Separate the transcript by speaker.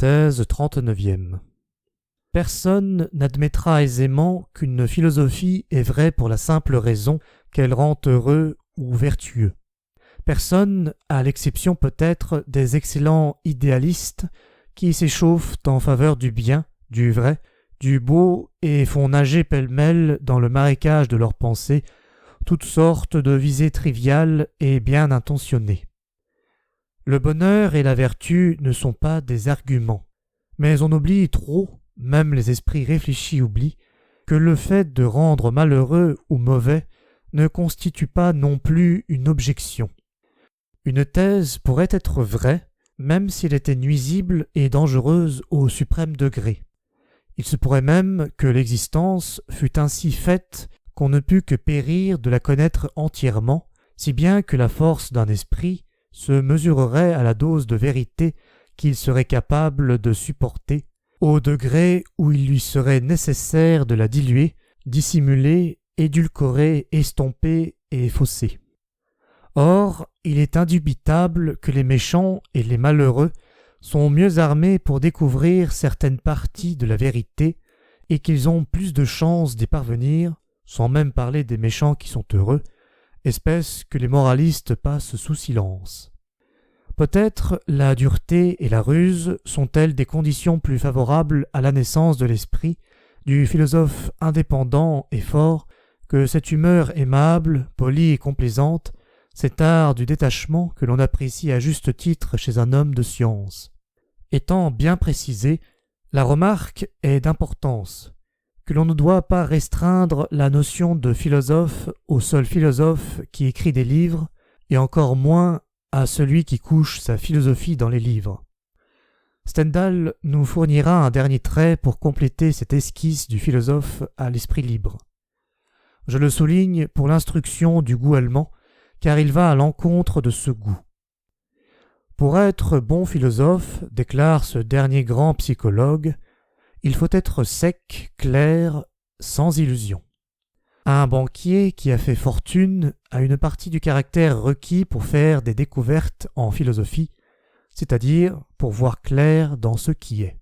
Speaker 1: Thèse 39e. Personne n'admettra aisément qu'une philosophie est vraie pour la simple raison qu'elle rend heureux ou vertueux. Personne, à l'exception peut-être des excellents idéalistes qui s'échauffent en faveur du bien, du vrai, du beau et font nager pêle-mêle dans le marécage de leurs pensées toutes sortes de visées triviales et bien intentionnées. Le bonheur et la vertu ne sont pas des arguments, mais on oublie trop, même les esprits réfléchis oublient, que le fait de rendre malheureux ou mauvais ne constitue pas non plus une objection. Une thèse pourrait être vraie, même si elle était nuisible et dangereuse au suprême degré. Il se pourrait même que l'existence fût ainsi faite qu'on ne pût que périr de la connaître entièrement, si bien que la force d'un esprit se mesurerait à la dose de vérité qu'il serait capable de supporter, au degré où il lui serait nécessaire de la diluer, dissimuler, édulcorer, estomper et fausser. Or, il est indubitable que les méchants et les malheureux sont mieux armés pour découvrir certaines parties de la vérité et qu'ils ont plus de chances d'y parvenir, sans même parler des méchants qui sont heureux, espèce que les moralistes passent sous silence. Peut-être la dureté et la ruse sont-elles des conditions plus favorables à la naissance de l'esprit du philosophe indépendant et fort que cette humeur aimable, polie et complaisante, cet art du détachement que l'on apprécie à juste titre chez un homme de science. Étant bien précisé, la remarque est d'importance, que l'on ne doit pas restreindre la notion de philosophe au seul philosophe qui écrit des livres, et encore moins à celui qui couche sa philosophie dans les livres. Stendhal nous fournira un dernier trait pour compléter cette esquisse du philosophe à l'esprit libre. Je le souligne pour l'instruction du goût allemand, car il va à l'encontre de ce goût. Pour être bon philosophe, déclare ce dernier grand psychologue, il faut être sec, clair, sans illusion. Un banquier qui a fait fortune a une partie du caractère requis pour faire des découvertes en philosophie, c'est-à-dire pour voir clair dans ce qui est.